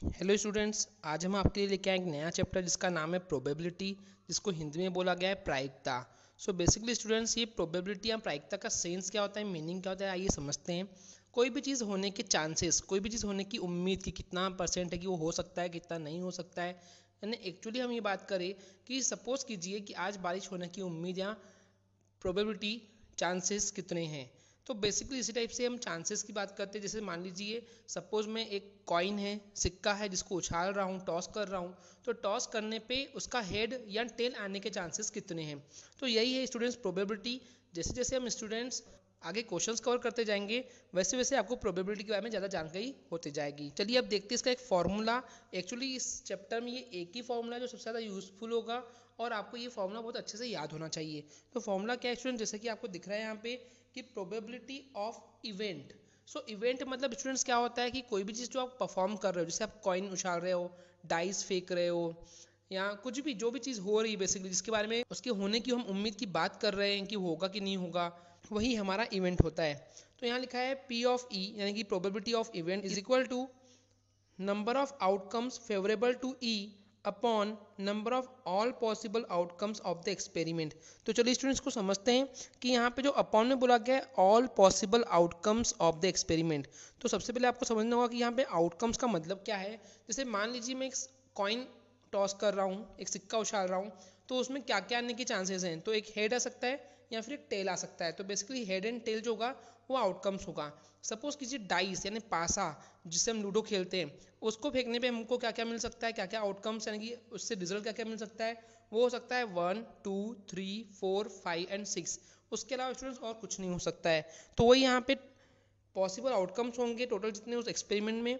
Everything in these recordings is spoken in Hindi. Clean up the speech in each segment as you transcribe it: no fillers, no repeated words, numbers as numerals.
हेलो स्टूडेंट्स, आज हम आपके लिए लेके आए एक नया चैप्टर जिसका नाम है प्रोबेबिलिटी, जिसको हिंदी में बोला गया है प्रायिकता। सो बेसिकली स्टूडेंट्स, ये प्रोबेबिलिटी या प्रायिकता का सेंस क्या होता है, मीनिंग क्या होता है, आइए समझते हैं। कोई भी चीज़ होने के चांसेस, कोई भी चीज़ होने की उम्मीद की कितना परसेंट है कि वो हो सकता है, कितना नहीं हो सकता है। यानी एक्चुअली हम ये बात करें कि सपोज कीजिए कि आज बारिश होने की उम्मीद या प्रोबेबिलिटी, चांसेस कितने हैं। तो बेसिकली इसी टाइप से हम चांसेस की बात करते हैं। जैसे मान लीजिए सपोज में एक कॉइन है, सिक्का है, जिसको उछाल रहा हूँ, टॉस कर रहा हूँ। तो टॉस करने पे उसका हेड या टेल आने के चांसेस कितने हैं। तो यही है स्टूडेंट्स प्रोबेबिलिटी। जैसे जैसे हम स्टूडेंट्स आगे क्वेश्चंस कवर करते जाएंगे, वैसे वैसे आपको प्रोबेबिलिटी के बारे में ज़्यादा जानकारी होती जाएगी। चलिए अब देखते हैं इसका एक फॉर्मूला। एक्चुअली इस चैप्टर में ये एक ही फॉर्मूला जो सबसे ज़्यादा यूजफुल होगा और आपको ये फॉर्मूला बहुत अच्छे से याद होना चाहिए। तो फॉर्मूला क्या है स्टूडेंट, जैसे कि आपको दिख रहा है यहाँ पे कि probability of event. So event मतलब स्टूडेंट्स क्या होता है कि कोई भी चीज़ जो आप परफॉर्म कर रहे हो, जैसे आप कॉइन उछाल रहे हो, डाइस फेंक रहे हो, या कुछ भी जो भी चीज़ हो रही है बेसिकली, जिसके बारे में उसके होने की हम उम्मीद की बात कर रहे हैं कि होगा कि नहीं होगा, वही हमारा इवेंट होता है। तो यहाँ लिखा है पी ऑफ ई, यानी कि probability of event is equal to number of outcomes favourable to E upon number of all possible outcomes of the experiment. तो चलिए स्टूडेंट्स को समझते हैं कि यहाँ पे जो अपॉन में बोला गया है all possible outcomes of the experiment. तो सबसे पहले आपको समझना होगा कि यहाँ पे आउटकम्स का मतलब क्या है। जैसे मान लीजिए मैं एक कॉइन टॉस कर रहा हूँ, एक सिक्का उछाल रहा हूँ, तो उसमें क्या क्या आने के चांसेस हैं। तो एक हेड आ सकता है या फिर एक टेल आ सकता है। तो बेसिकली हेड एंड टेल जो होगा वो आउटकम्स होगा। सपोज किसी डाइस यानी पासा, जिससे हम लूडो खेलते हैं, उसको फेंकने पे हमको क्या क्या मिल सकता है, क्या क्या आउटकम्स यानी कि उससे रिजल्ट क्या क्या मिल सकता है। वो हो सकता है 1 2 3 4 5 एंड 6। उसके अलावा स्टूडेंट्स और कुछ नहीं हो सकता है। तो वही यहाँ पे पॉसिबल आउटकम्स होंगे टोटल जितने उस एक्सपेरिमेंट में।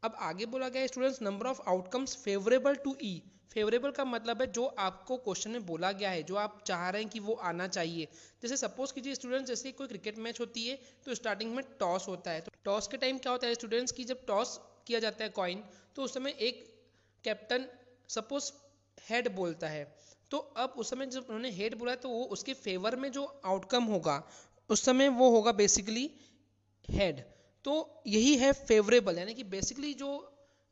अब आगे बोला गया है students number of outcomes favourable to E. Favourable का मतलब है जो आपको क्वेश्चन में बोला गया है, जो आप चाह रहे हैं कि वो आना चाहिए। जैसे सपोज कीजिए स्टूडेंट्स, जैसे कोई क्रिकेट मैच होती है तो स्टार्टिंग में टॉस होता है। तो टॉस के टाइम क्या होता है स्टूडेंट्स की, जब टॉस किया जाता है कॉइन, तो उस समय एक कैप्टन सपोज हेड बोलता है। तो अब उस समय जब उन्होंने हेड बोला है तो वो उसके फेवर में जो आउटकम होगा उस समय वो होगा बेसिकली हेड। तो यही है फेवरेबल, यानी कि बेसिकली जो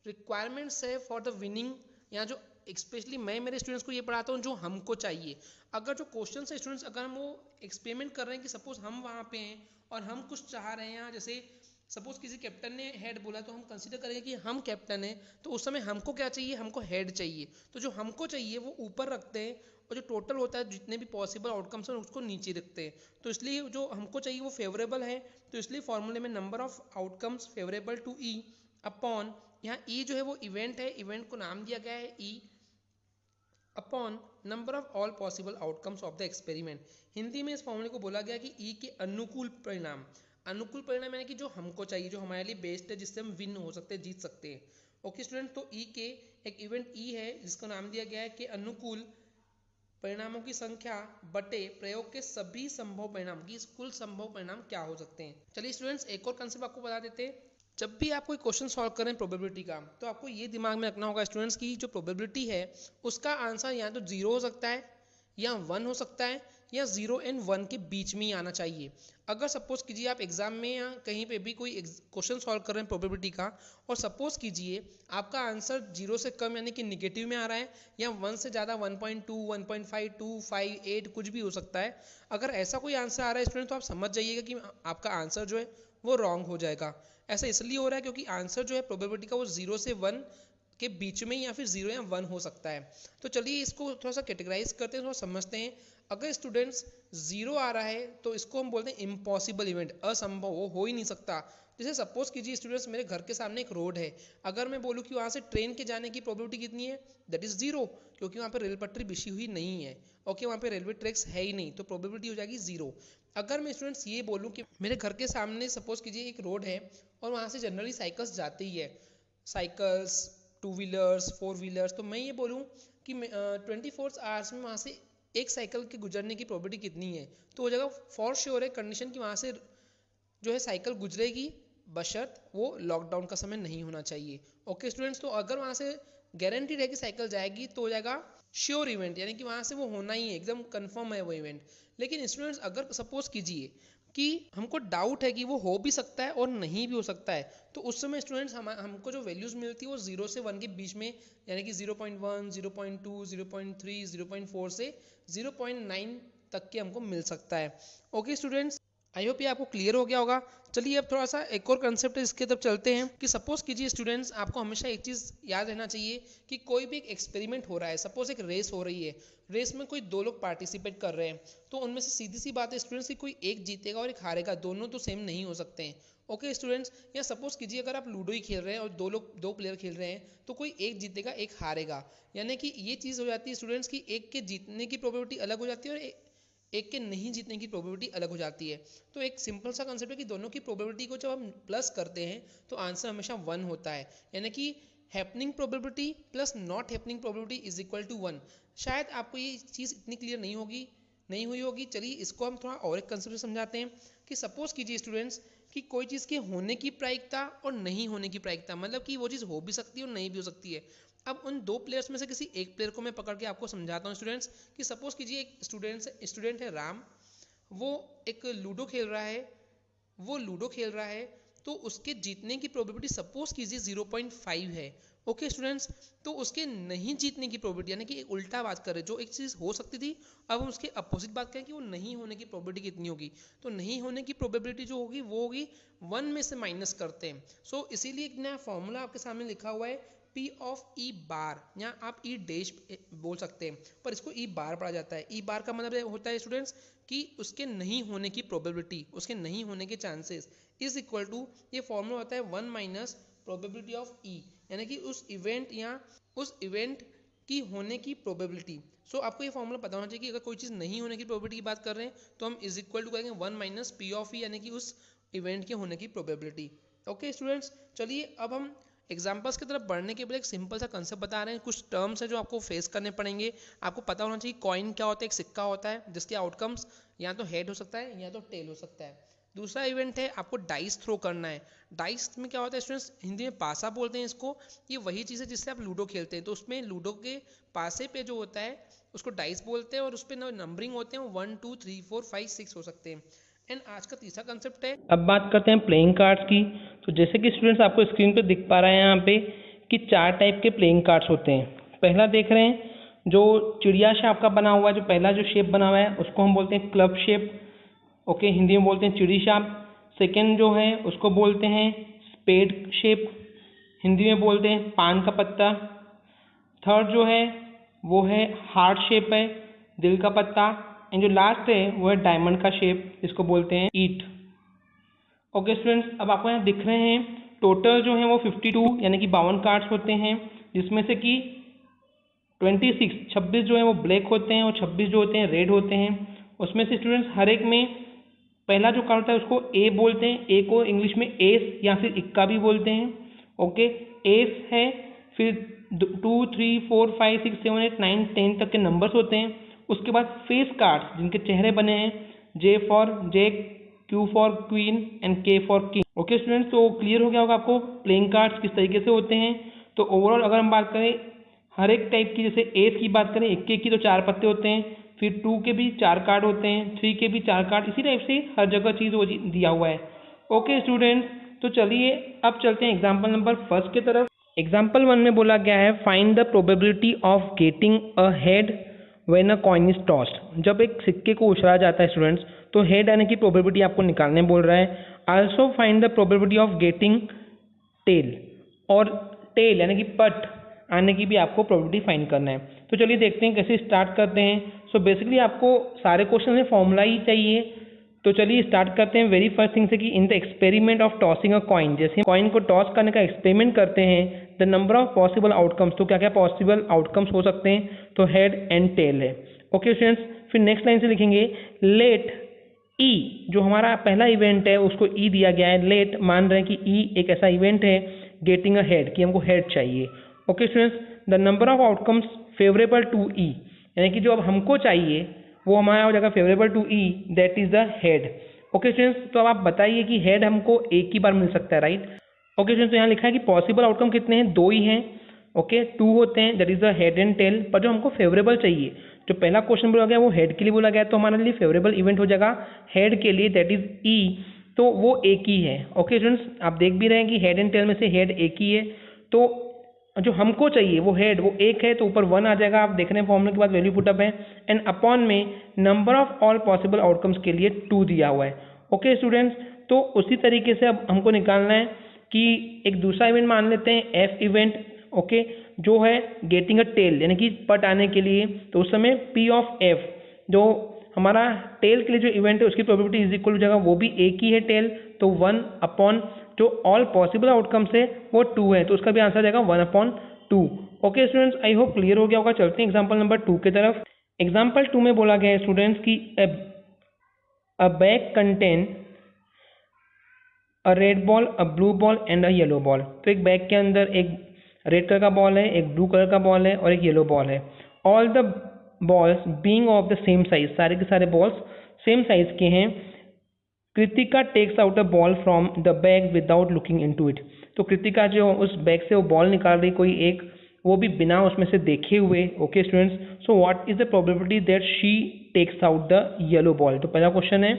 रिक्वायरमेंट्स है फॉर द विनिंग, या जो स्पेशली मैं मेरे स्टूडेंट्स को ये पढ़ाता हूँ जो हमको चाहिए। अगर जो क्वेश्चन है स्टूडेंट्स, अगर हम वो एक्सपेरिमेंट कर रहे हैं कि सपोज हम वहाँ पे हैं और हम कुछ चाह रहे हैं, जैसे सपोज किसी कैप्टन ने हेड बोला तो हम कंसीडर करेंगे कि हम कैप्टन हैं, तो उस समय हमको क्या चाहिए, हमको हेड चाहिए। तो जो हमको चाहिए वो ऊपर रखते हैं और जो टोटल होता है जितने भी पॉसिबल आउटकम्स हैं उसको नीचे रखते हैं। तो इसलिए जो हमको चाहिए वो फेवरेबल है। तो इसलिए फॉर्मूले में number of outcomes favourable to E upon, यहाँ ई जो है वो इवेंट है, इवेंट को नाम दिया गया है E, upon number of all possible outcomes of the experiment. Hindi में इस फॉर्मूले को बोला गया कि ई के अनुकूल परिणाम। अनुकूल परिणाम यानी कि जो हमको चाहिए, जो हमारे लिए बेस्ट है, जिससे हम विन हो सकते हैं, जीत सकते हैं। ओके स्टूडेंट, तो ई के एक इवेंट ई है जिसका नाम दिया गया है कि अनुकूल परिणामों की संख्या बटे प्रयोग के सभी संभव परिणाम की कुल संभव परिणाम क्या हो सकते हैं। चलिए स्टूडेंट्स, एक और कंसेप्ट आपको बता देते हैं। जब भी आप कोई क्वेश्चन सॉल्व करें प्रोबेबिलिटी का, तो आपको ये दिमाग में रखना होगा स्टूडेंट्स की जो प्रोबेबिलिटी है उसका आंसर या तो जीरो हो सकता है, या वन हो सकता है, या जीरो एंड वन के बीच में ही आना चाहिए। अगर सपोज कीजिए आप एग्जाम में या कहीं पे भी कोई क्वेश्चन सॉल्व कर रहे हैं प्रोबेबिलिटी का, और सपोज कीजिए आपका आंसर जीरो से कम यानी कि निगेटिव में आ रहा है, या वन से ज़्यादा 1.2 1.5 2 5 8 कुछ भी हो सकता है। अगर ऐसा कोई आंसर आ रहा है स्टूडेंट, तो आप समझ जाइएगा कि आपका आंसर जो है वो रॉन्ग हो जाएगा। ऐसा इसलिए हो रहा है क्योंकि आंसर जो है प्रोबेबिलिटी का वो जीरो से वन के बीच में या फिर जीरो या वन हो सकता है। तो चलिए इसको थोड़ा सा कैटेगराइज करते हैं, थोड़ा समझते हैं। अगर स्टूडेंट्स जीरो आ रहा है तो इसको हम बोलते हैं इम्पॉसिबल इवेंट, असंभव, वो हो ही नहीं सकता। जैसे सपोज कीजिए स्टूडेंट्स, मेरे घर के सामने एक रोड है, अगर मैं बोलूँ कि वहाँ से ट्रेन के जाने की प्रोबेबिलिटी कितनी है, दैट इज जीरो, क्योंकि वहाँ पर रेल पटरी बिछी हुई नहीं है। ओके, वहाँ पे रेलवे ट्रैक्स है ही नहीं, तो प्रोबेबिलिटी हो जाएगी जीरो। अगर मैं स्टूडेंट्स ये बोलूँ कि मेरे घर के सामने सपोज कीजिए एक रोड है और वहाँ से जनरली साइकिल्स जाती ही है, cycles, two wheelers, four wheelers, तो मैं ये बोलूँ कि 24 आवर्स में वहाँ से एक साइकिल के गुजरने की प्रोबेबिलिटी कितनी है, तो हो जाएगा फॉर श्योर है कंडीशन कि वहाँ से जो है साइकिल गुजरेगी, बशर्त वो लॉकडाउन का समय नहीं होना चाहिए। ओके स्टूडेंट्स, तो अगर वहाँ से गारंटीड है कि साइकिल जाएगी तो हो जाएगा श्योर इवेंट, यानी कि वहाँ से वो होना ही है, एकदम कंफर्म है वो इवेंट। लेकिन स्टूडेंट्स अगर सपोज कीजिए कि हमको डाउट है कि वो हो भी सकता है और नहीं भी हो सकता है, तो उस समय स्टूडेंट्स हमको जो वैल्यूज़ मिलती है वो 0 से 1 के बीच में, यानी कि 0.1, 0.2, 0.3, 0.4 से 0.9 तक के हमको मिल सकता है। ओके स्टूडेंट्स, आई होप ये आपको क्लियर हो गया होगा। चलिए अब थोड़ा सा एक और कंसेप्ट है इसके तरफ चलते हैं कि सपोज कीजिए स्टूडेंट्स, आपको हमेशा एक चीज़ याद रहना चाहिए कि कोई भी एक एक्सपेरिमेंट हो रहा है, सपोज एक रेस हो रही है, रेस में कोई दो लोग पार्टिसिपेट कर रहे हैं, तो उनमें से सीधी सी बात है स्टूडेंट्स कि कोई एक जीतेगा और एक हारेगा, दोनों तो सेम नहीं हो सकते हैं। ओके स्टूडेंट्स, या सपोज कीजिए अगर आप लूडो ही खेल रहे हैं और दो प्लेयर खेल रहे हैं, तो कोई एक जीतेगा एक हारेगा, यानी कि ये चीज़ हो जाती है स्टूडेंट्स की एक के जीतने की प्रोबेबिलिटी अलग हो जाती है और एक के नहीं जीतने की प्रोबेबिलिटी अलग हो जाती है। तो एक सिंपल सा कंसेप्ट है कि दोनों की प्रोबेबिलिटी को जब हम प्लस करते हैं तो आंसर हमेशा 1 होता है, यानी कि happening probability plus not happening probability is equal to 1। शायद आपको ये चीज़ इतनी क्लियर नहीं हुई होगी। चलिए इसको हम थोड़ा और एक कंसेप्ट समझाते हैं कि सपोज कीजिए स्टूडेंट्स कि कोई चीज़ के होने की प्रायिकता और नहीं होने की प्रायिकता, मतलब कि वो चीज़ हो भी सकती है और नहीं भी हो सकती है। अब उन दो प्लेयर्स में से किसी एक प्लेयर को मैं पकड़ के आपको समझाता हूँ स्टूडेंट्स कि सपोज कीजिए एक स्टूडेंट है राम, वो एक लूडो खेल रहा है, तो उसके जीतने की प्रोबेबिलिटी सपोज कीजिए 0.5 है। ओके स्टूडेंट्स, तो उसके नहीं जीतने की प्रोबेबिलिटी, यानी कि एक उल्टा बात करें, जो एक चीज़ हो सकती थी अब हम उसके अपोजिट बात करें कि वो नहीं होने की प्रोबेबिलिटी कितनी होगी, तो नहीं होने की प्रोबेबिलिटी जो होगी वो होगी 1 में से माइनस करते हैं। सो इसीलिए एक नया फॉर्मूला आपके सामने लिखा हुआ है P ऑफ ई बार, या आप ई डैश बोल सकते हैं, पर इसको ई बार पढ़ा जाता है। ई बार का मतलब होता है स्टूडेंट्स कि उसके नहीं होने की प्रोबेबिलिटी, उसके नहीं होने के चांसेस इज इक्वल टू, ये फॉर्मूला होता है 1 माइनस प्रोबेबिलिटी ऑफ ई, यानी कि उस इवेंट की होने की प्रोबेबिलिटी। सो आपको ये फॉर्मूला पता होना चाहिए कि अगर कोई चीज़ नहीं होने की प्रोबेबिलिटी की बात कर रहे हैं तो हम इज इक्वल टू करेंगे 1 माइनस पी ऑफ ई, यानी कि उस इवेंट के होने की प्रोबेबिलिटी। ओके स्टूडेंट्स, चलिए अब हम एग्जाम्पल्स की तरफ बढ़ने के बाद एक सिंपल सा कंसेप्ट बता रहे हैं। कुछ टर्म्स है जो आपको फेस करने पड़ेंगे। आपको पता होना चाहिए कॉइन क्या होता है, एक सिक्का होता है जिसके आउटकम्स या तो हेड हो सकता है या तो टेल हो सकता है। दूसरा इवेंट है आपको डाइस थ्रो करना है। डाइस में क्या होता है स्टूडेंट्स, हिंदी में पासा बोलते हैं इसको। ये वही चीज़ है जिससे आप लूडो खेलते हैं, तो उसमें लूडो के पासे पे जो होता है उसको डाइस बोलते हैं और उस पर नंबरिंग होते हैं 1 2 3 4 5 6 हो सकते हैं। एंड आज का तीसरा कंसेप्ट है, अब बात करते हैं प्लेइंग कार्ड्स की। तो जैसे कि स्टूडेंट्स आपको स्क्रीन पे दिख पा रहा है यहाँ पे कि 4 टाइप के प्लेइंग कार्ड्स होते हैं। पहला देख रहे हैं जो चिड़िया शेप का बना हुआ है, जो पहला जो शेप बना हुआ है उसको हम बोलते हैं क्लब शेप। ओके, हिंदी में बोलते हैं चिड़ी शेप। सेकेंड जो है उसको बोलते हैं स्पेड शेप, हिंदी में बोलते हैं पान का पत्ता। थर्ड जो है वो है हार्ट शेप है, दिल का पत्ता। एंड जो लास्ट है वो है डायमंड का शेप, जिसको बोलते हैं ईट। ओके स्टूडेंट्स, अब आपको यहाँ दिख रहे हैं टोटल जो है वो 52 यानी कि 52 कार्ड्स होते हैं, जिसमें से कि 26 जो है वो ब्लैक होते हैं और 26 जो होते हैं रेड होते हैं। उसमें से स्टूडेंट्स हर एक में पहला जो कार्ड होता है उसको ए बोलते हैं, ए को इंग्लिश में एस या फिर इक्का भी बोलते हैं। ओके, एस है, फिर 2 3 4 5 6 7 8 9 10 तक के नंबर्स होते हैं। उसके बाद फेस कार्ड्स जिनके चेहरे बने हैं, J for jack, Q for queen and K for king. Okay students, तो क्लियर हो गया होगा आपको प्लेइंग कार्ड्स किस तरीके से होते हैं। तो ओवरऑल अगर हम बात करें हर एक टाइप की, जैसे एस की बात करें इक्के की तो 4 पत्ते होते हैं, फिर 2 के भी 4 कार्ड होते हैं, 3 के भी 4 कार्ड, इसी टाइप से हर जगह चीज़ वो दिया हुआ है। ओके स्टूडेंट्स, तो चलिए अब चलते हैं एग्जाम्पल नंबर 1 की तरफ। एग्जाम्पल 1 में बोला गया है find the probability of getting a head when a coin is tossed. जब एक सिक्के को उछाला जाता है स्टूडेंट्स, तो हेड आने की प्रोबेबिलिटी आपको निकालने बोल रहा है। Also find the probability of getting tail, और टेल यानी कि पट आने की भी आपको प्रोबेबिलिटी फाइंड करना है। तो चलिए देखते हैं कैसे स्टार्ट करते हैं। सो बेसिकली आपको सारे क्वेश्चन में फॉर्मूला ही चाहिए। तो चलिए स्टार्ट करते हैं वेरी फर्स्ट थिंग से कि in the experiment of tossing a coin, जैसे कॉइन को टॉस करने का एक्सपेरिमेंट करते हैं, the number of possible outcomes, तो क्या क्या पॉसिबल आउटकम्स हो सकते हैं, तो हेड एंड टेल है। ओके स्टूडेंट्स, फिर नेक्स्ट लाइन से लिखेंगे लेट ई, जो हमारा पहला इवेंट है उसको ई दिया गया है। लेट मान रहे हैं कि ई एक ऐसा इवेंट है गेटिंग अ हेड, कि हमको हेड चाहिए। Okay students, the number of outcomes favourable to E, यानी कि जो अब हमको चाहिए वो हमारा हो जाएगा favourable to E, that is the head. Okay students, तो अब आप बताइए कि हेड हमको एक ही बार मिल सकता है, राइट। ओके स्टूडेंट्स, तो यहाँ लिखा है कि पॉसिबल आउटकम कितने हैं, 2 ही हैं। ओके, 2 होते हैं, that is the head and tail, पर जो हमको फेवरेबल चाहिए जो पहला क्वेश्चन बोला गया वो हेड के लिए बोला गया, तो हमारे लिए फेवरेबल इवेंट हो जाएगा हेड के लिए, दैट इज ई, तो वो एक ही है। ओके स्टूडेंट्स, आप देख भी रहे हैं कि हेड एंड टेल में से हेड एक ही है, तो जो हमको चाहिए वो हेड वो एक है, तो ऊपर 1 आ जाएगा। आप देख रहे हैं फॉर्मूले के बाद वैल्यू पुटअप है, एंड अपॉन में number of all possible outcomes के लिए 2 दिया हुआ है। ओके स्टूडेंट्स, तो उसी तरीके से अब हमको निकालना है कि एक दूसरा इवेंट मान लेते हैं एफ इवेंट, ओके, जो है गेटिंग अ टेल, यानी कि पट आने के लिए, तो उस समय पी ऑफ एफ जो हमारा टेल के लिए जो इवेंट है उसकी प्रोबेबिलिटी इज इक्वल हो जाएगा, वो भी एक ही है टेल, तो 1 अपॉन जो ऑल पॉसिबल आउटकम्स है वो 2 है, तो उसका भी आंसर जाएगा 1/2। Okay students, I hope clear हो गया होगा। चलते हैं एग्जाम्पल नंबर 2 की तरफ। एग्जाम्पल 2 में बोला गया है स्टूडेंट्स की अ bag contain a red ball, a blue ball and a yellow ball. तो एक बैग के अंदर एक रेड कलर का बॉल है, एक ब्लू कलर का बॉल है और एक येलो बॉल है। All the balls being of the same size, सारे के सारे बॉल्स सेम साइज के हैं। Kritika takes out a ball from the bag without looking into it. तो कृतिका जो उस बैग से वो बॉल निकाल रही कोई एक, वो भी बिना उसमें से देखे हुए। Okay students, so what is the probability that she takes out the yellow ball. तो पहला क्वेश्चन है,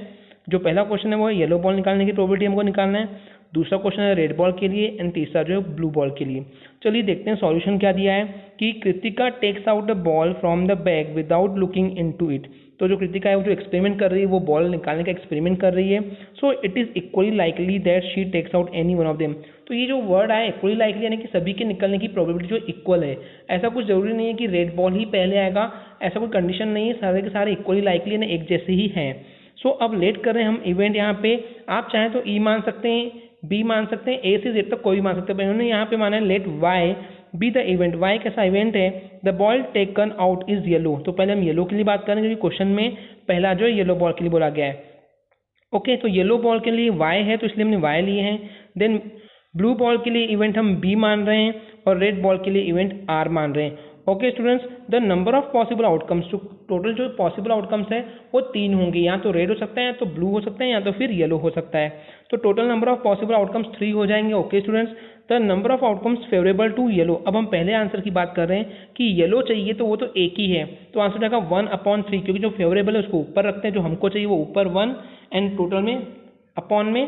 जो पहला क्वेश्चन है वो येलो बॉल निकालने की प्रोबेबिलिटी हमको निकालना है, दूसरा क्वेश्चन है रेड बॉल के लिए, एंड तीसरा जो है ब्लू बॉल के लिए। चलिए देखते हैं सॉल्यूशन क्या दिया है कि Kritika takes out the ball from the bag without looking into it. तो जो कृतिका है वो जो एक्सपेरिमेंट कर रही है वो बॉल निकालने का एक्सपेरिमेंट कर रही है, so it is equally likely that she takes out any one of them. तो ये जो वर्ड आया इक्वली लाइकली, यानी कि सभी के निकलने की प्रोबेबिलिटी जो इक्वल है। ऐसा कुछ जरूरी नहीं है कि रेड बॉल ही पहले आएगा, ऐसा कोई कंडीशन नहीं है, सारे के सारे इक्वली लाइकली यानी एक जैसे ही हैं। सो अब लेट कर रहे हैं हम इवेंट यहाँ पे, आप चाहें तो ई मान सकते हैं, बी मान सकते हैं, ए से जेड तक कोई भी मान सकते हैं। इन्होंने यहाँ पे माना है let Y be the event. Y कैसा इवेंट है, the ball taken out is yellow. तो पहले हम येलो के लिए बात करेंगे क्योंकि क्वेश्चन में पहला जो येलो बॉल के लिए बोला गया है। ओके, तो येलो बॉल के लिए वाई है तो इसलिए हमने वाई लिए हैं। देन ब्लू बॉल के लिए इवेंट हम बी मान रहे हैं और रेड बॉल के लिए इवेंट आर मान रहे हैं। Okay students, the number of possible outcomes, जो टोटल जो पॉसिबल आउटकम्स है वो 3 होंगे, या तो रेड हो सकता है, या तो ब्लू हो सकता है, या तो फिर येलो हो सकता है। तो total number of possible outcomes 3 हो जाएंगे। Okay students, the number of outcomes favourable to yellow. अब हम पहले आंसर की बात कर रहे हैं कि येलो चाहिए तो वो तो एक ही है, तो आंसर जाएगा 1/3, क्योंकि जो फेवरेबल है उसको ऊपर रखते हैं, जो हमको चाहिए वो ऊपर 1 एंड टोटल में अपॉन में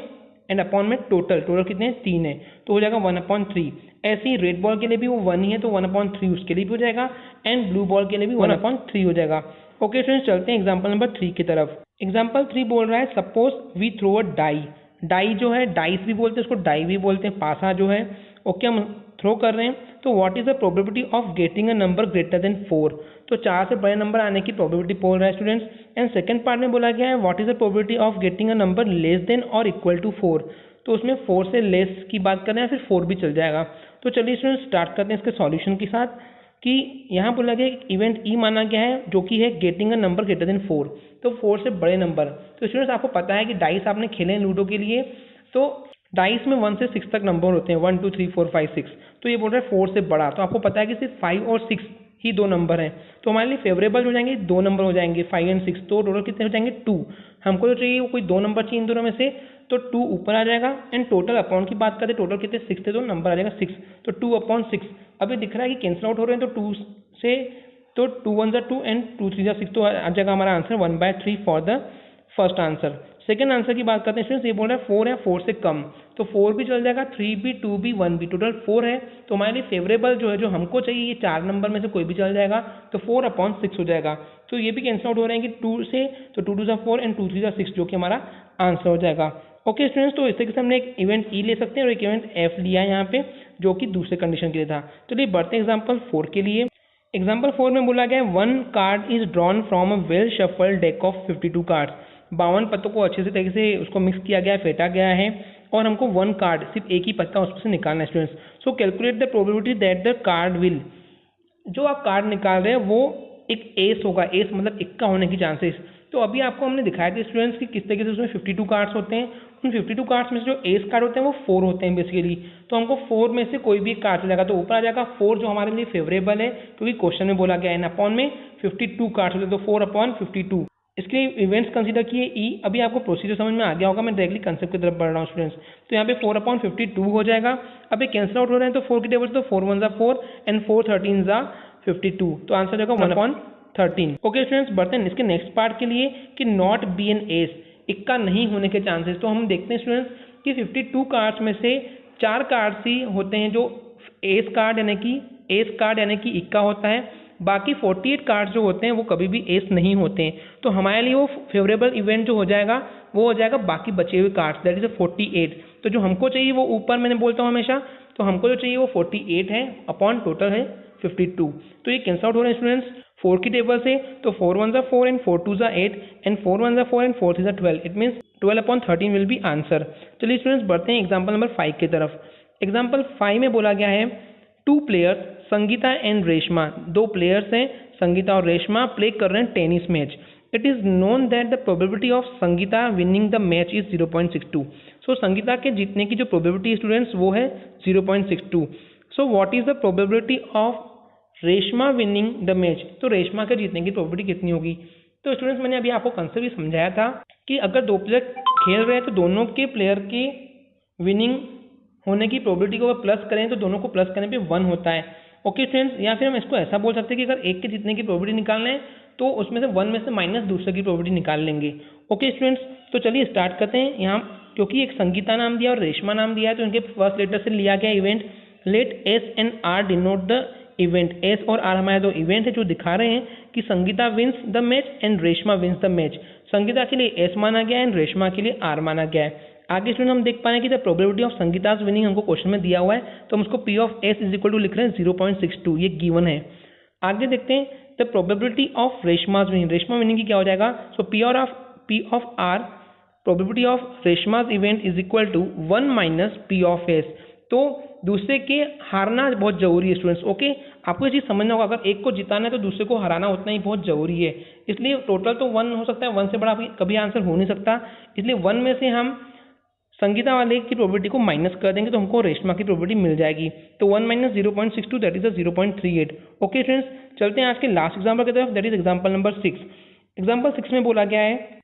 एंड अपॉन में टोटल कितने हैं 3 है, तो हो जाएगा 1/3। ऐसे ही रेड बॉल के लिए भी वो 1 ही है तो 1/3 उसके लिए भी हो जाएगा, एंड ब्लू बॉल के लिए भी 1/3 हो जाएगा। ओके स्टूडेंट्स, चलते हैं एग्जाम्पल नंबर 3 की तरफ। एग्जाम्पल 3 बोल रहा है suppose we throw a die. Die जो है डाइस भी बोलते हैं उसको, डाई भी बोलते हैं, पासा जो है। ओके, हम थ्रो कर रहे हैं, तो what is the probability of getting a number greater than 4। तो 4 से बड़े नंबर आने की प्रोबेबिलिटी बोल रहा है स्टूडेंट्स। एंड सेकंड पार्ट में बोला गया है what is the probability of getting a number less than और इक्वल टू 4। तो उसमें 4 से लेस की बात करें या फिर 4 भी चल जाएगा। तो चलिए स्टूडेंट्स स्टार्ट करते हैं इसके सॉल्यूशन के साथ कि यहाँ बोला गया है इवेंट ई माना गया है जो कि है getting a number greater than 4, तो 4 से बड़े नंबर। तो स्टूडेंट्स आपको पता है कि डाइस आपने खेले हैं लूडो के लिए, तो डाइस में 1 से 6 तक नंबर होते हैं, 1 2 3 4 5 6। तो ये बोल रहा है 4 से बड़ा, तो आपको पता है कि सिर्फ 5 और 6 ही 2 नंबर हैं, तो हमारे लिए फेवरेबल हो जाएंगे 2 नंबर हो जाएंगे 5 एंड 6, तो टोटल कितने हो जाएंगे 2। हमको जो चाहिए वो कोई 2 नंबर चाहिए इन दोनों में से, तो 2 ऊपर आ जाएगा। एंड टोटल अपॉन की बात करें, टोटल कितने 6 थे तो नंबर आ जाएगा 6, तो 2/6। अभी दिख रहा है कि कैंसिल आउट हो रहे हैं, तो 2 से तो 2 1 जा 2 एंड 2 3 जा 6, तो आ जाएगा हमारा answer 1/3 for the first answer. Second answer की बात करते हैं स्टूडेंट्स, ये बोल रहा है 4 है, 4 से कम, तो 4 भी चल जाएगा, 3 भी, 2 भी, 1 भी, टोटल 4 है। तो हमारे लिए फेवरेबल जो है जो हमको चाहिए ये 4 नंबर में से कोई भी चल जाएगा, तो 4/6 हो जाएगा। तो ये भी कैंसिल आउट हो रहे हैं कि 2 से, तो 2 2 जा 4 एंड 2 3 जा 6, जो कि हमारा आंसर हो जाएगा। ओके स्टूडेंट्स, तो इस तरीके से हमने एक इवेंट ई ले सकते हैं और एक इवेंट एफ लिया है यहाँ पे, जो कि दूसरे कंडीशन के लिए था। चलिए बढ़ते हैं एग्जाम्पल 4 के लिए। एग्जाम्पल 4 में बोला गया है 1 card is drawn from a well shuffled deck of 52 cards. 52 पत्तों को अच्छे से तरीके से उसको मिक्स किया गया है, फेंटा गया है, और हमको 1 कार्ड, सिर्फ एक ही पत्ता उसमें से निकालना है students. So calculate the probability that the card will, जो आप कार्ड निकाल रहे हैं वो एक एस होगा, एस मतलब इक्का होने की चांसेस। तो अभी आपको हमने दिखाया था स्टूडेंट्स कि किस तरीके से उसमें 52 कार्ड्स होते हैं, उन 52 कार्ड्स में से जो एस कार्ड होते हैं वो 4 होते हैं बेसिकली, तो हमको 4 में से कोई भी एक कार्ड चल जाएगा, तो ऊपर आ जाएगा 4 जो हमारे लिए फेवरेबल है, क्योंकि क्वेश्चन में बोला गया है अपॉन में 52 कार्ड्स होते हैं, तो 4/52। इसके लिए इवेंट्स कंसीडर किए ई। अभी आपको प्रोसीजर समझ में आ गया होगा, मैं डायरेक्टली कंसेप्ट की तरफ बढ़ रहा हूँ स्टूडेंट्स। तो यहाँ पे 4/52 हो जाएगा। अब ये कैंसिल आउट हो रहे हैं, तो 4 की टेबल, तो 4 1 जा 4 एंड 4 13 जा 52, तो आंसर जाएगा 1/13। 13। ओके स्टूडेंट्स, बढ़ते हैं इसके नेक्स्ट पार्ट के लिए कि नॉट बी एन एस, इक्का नहीं होने के चांसेस। तो हम देखते हैं स्टूडेंट्स कि 52 कार्ड्स में से 4 कार्ड्स ही होते हैं जो एस कार्ड यानी कि इक्का होता है, बाकी 48 कार्ड्स जो होते हैं वो कभी भी एस नहीं होते हैं। तो हमारे लिए वो फेवरेबल इवेंट जो हो जाएगा वो हो जाएगा बाकी बचे हुए कार्ड्स, दैट इज 48। तो जो हमको चाहिए वो ऊपर मैंने बोलता हूँ हमेशा, तो हमको जो चाहिए वो 48 है अपॉन टोटल है 52। तो ये कैंसल आउट हो रहे हैं स्टूडेंट्स 4 की टेबल से। तो 4 1 ज़ा 4 एंड 4 2 ज़ा 8 एंड 4 1 ज़ा 4 एंड 4 3 ज़ा 12। It means 12/13 will be answer. चलिए स्टूडेंट्स बढ़ते हैं एग्जाम्पल नंबर 5 की तरफ। एग्जाम्पल 5 में बोला गया है 2 players Sangeeta and Reshma, 2 players हैं संगीता और रेशमा प्ले कर रहे हैं tennis match. It is known that the probability of Sangeeta winning the match is 0.62। सो संगीता के जीतने की जो प्रोबेबिलिटी स्टूडेंट्स वो है 0.62। सो what is the probability of Reshma winning the match, तो रेशमा के जीतने की प्रोबेबिलिटी कितनी होगी। तो स्टूडेंट्स मैंने अभी आपको कंसेप्ट भी समझाया था कि अगर 2 प्लेयर खेल रहे हैं तो दोनों के प्लेयर के विनिंग होने की प्रोबेबिलिटी को अगर प्लस करें तो दोनों को प्लस करने पे 1 होता है। ओके स्टूडेंट्स, या फिर हम इसको ऐसा बोल सकते हैं कि अगर एक के जीतने की प्रोबेबिलिटी निकालना है तो उसमें से 1 में से माइनस दूसरे की प्रोबेबिलिटी निकाल लेंगे। ओके स्टूडेंट्स, तो चलिए स्टार्ट करते हैं। यहाँ क्योंकि एक संगीता नाम दिया और रेशमा नाम दिया है तो इनके फर्स्ट लेटर से लिया गया event. Let S and R denote the event. S और आर हमारे 2 इवेंट है जो दिखा रहे हैं कि Sangeeta wins the match and Reshma wins the match. Sangeeta के लिए एस माना गया है एंड रेशमा के लिए आर माना गया है। आगे स्टूडेंट हम देख पा रहे हैं कि the probability of Sangeeta's winning हमको क्वेश्चन में दिया हुआ है, तो हम उसको P of S is equal to लिख रहे हैं 0.62, ये गिवन है। आगे देखते हैं the probability of Reshma's winning, Reshma winning की क्या हो जाएगा। So P of R probability of Reshma's event is equal to 1 minus P of S. तो दूसरे के हारना बहुत जरूरी है स्टूडेंट्स। ओके, आपको ये चीज़ समझना होगा, अगर एक को जिताना है तो दूसरे को हराना उतना ही बहुत जरूरी है। इसलिए टोटल तो 1 हो सकता है, 1 से बड़ा कभी आंसर हो नहीं सकता। इसलिए 1 में से हम संगीता वाले की प्रोबेबिलिटी को माइनस कर देंगे तो हमको रेशमा की प्रोबेबिलिटी मिल जाएगी। तो 1 minus 0.62 that is 0.38। Okay students, चलते हैं आज के लास्ट एग्जाम्पल की तरफ, that is example number 6। Example 6 में बोला गया है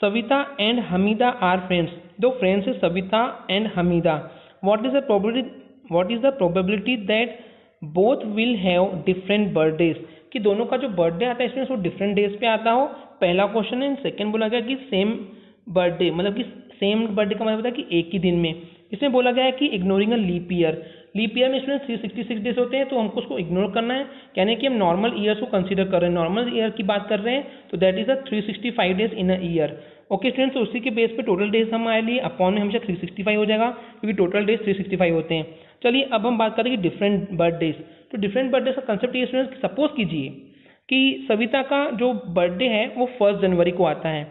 Savita and Hamida are friends, 2 friends है Savita and Hamida. What is the probability that both will have different birthdays, कि दोनों का जो बर्थडे आता है इसमें वो डिफरेंट डेज पे आता हो। पहला क्वेश्चन है। सेकंड बोला गया कि सेम बर्थडे, मतलब कि सेम बर्थडे का मतलब होता है कि एक ही दिन में। इसमें बोला गया है कि ignoring a leap year, leap year में इसमें 366 डेज होते हैं तो हमको उसको इग्नोर करना है, यानी कि हम नॉर्मल ईयर्स को कंसीडर कर रहे हैं, नॉर्मल ईयर की बात कर रहे हैं, तो that is 365 days in a year. Okay students, तो उसी के बेस पे टोटल डेज हमारे लिए अपॉन में हमेशा 365 हो जाएगा क्योंकि टोटल डेज 365 होते हैं। चलिए अब हम बात करेंगे डिफरेंट बर्थडेज। तो डिफरेंट बर्थडेज का कंसेप्ट ये स्टूडेंट्स, सपोज कीजिए कि सविता का जो बर्थडे है वो 1 जनवरी को आता है,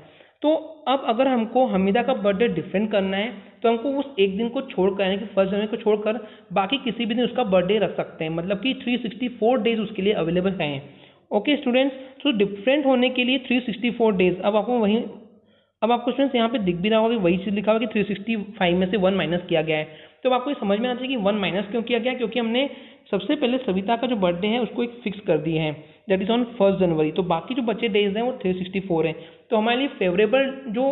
तो अब अगर हमको हमीदा का बर्थडे डिफरेंट करना है तो हमको उस एक दिन को छोड़कर यानी कि 1 जनवरी को छोड़कर बाकी किसी भी दिन उसका बर्थडे रख सकते हैं, मतलब कि 364 डेज उसके लिए अवेलेबल हैं। ओके स्टूडेंट्स, तो डिफरेंट होने के लिए 364 डेज, अब आपको स्टूडेंट्स यहाँ पे दिख भी रहा होगा कि वही चीज़ लिखा होगा कि 365 में से 1 माइनस किया गया है। तो आपको ये समझ में आना चाहिए कि 1 माइनस क्यों किया गया, क्योंकि हमने सबसे पहले सविता का जो बर्थडे है उसको एक फिक्स कर दिए हैं, दैट इज ऑन 1 जनवरी। तो बाकी जो बचे डेज हैं वो 364 हैं। तो हमारे लिए फेवरेबल जो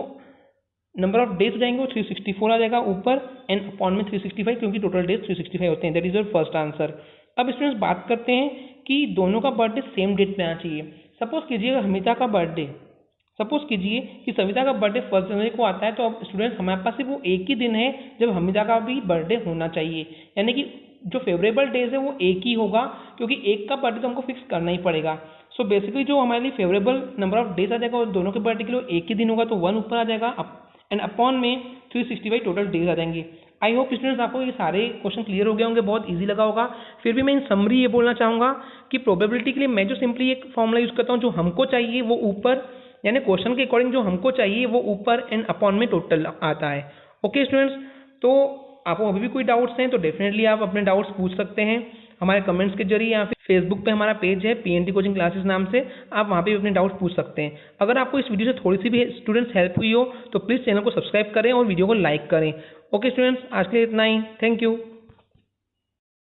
नंबर ऑफ डेज हो जाएंगे वो 364 आ जाएगा ऊपर एंड अपॉन में 365, क्योंकि टोटल डेज 365 होते हैं। That is your first answer. अब स्टूडेंट्स बात करते हैं कि दोनों का बर्थडे सेम डेट पे आना चाहिए। सपोज कीजिए हमीदा का बर्थडे, सपोज कीजिए कि सविता का बर्थडे 1 जनवरी को आता है, तो अब स्टूडेंट्स हमारे पास सिर्फ वो एक ही दिन है जब हमीदा का भी बर्थडे होना चाहिए, यानी कि जो फेवरेबल डेज है वो एक ही होगा क्योंकि एक का बर्थडे तो हमको फिक्स करना ही पड़ेगा। सो बेसिकली जो हमारे लिए फेवरेबल नंबर ऑफ डेज आ जाएगा वो दोनों के बर्थडे के लिए एक ही दिन होगा, तो 1 ऊपर आ जाएगा एंड अपॉन में 365 टोटल डेज आ जाएंगे। आई होप स्टूडेंट्स आपको ये सारे क्वेश्चन क्लियर हो गए होंगे, बहुत इजी लगा होगा। फिर भी मैं इन समरी ये बोलना चाहूँगा कि प्रोबेबिलिटी के लिए मैं जो सिंपली एक फॉर्मूला यूज़ करता हूँ, जो हमको चाहिए वो ऊपर यानी क्वेश्चन के अकॉर्डिंग जो हमको चाहिए वो ऊपर एंड अपॉन में टोटल आता है। ओके स्टूडेंट्स, तो आपको अभी भी कोई डाउट्स हैं तो डेफिनेटली आप अपने डाउट्स पूछ सकते हैं हमारे कमेंट्स के जरिए, या फिर फेसबुक पे हमारा पेज है PNT कोचिंग क्लासेस नाम से, आप वहाँ पे भी अपने डाउट्स पूछ सकते हैं। अगर आपको इस वीडियो से थोड़ी सी भी स्टूडेंट्स हेल्प हुई हो तो प्लीज़ चैनल को सब्सक्राइब करें और वीडियो को लाइक करें। ओके स्टूडेंट्स, आज के लिए इतना ही। Thank you.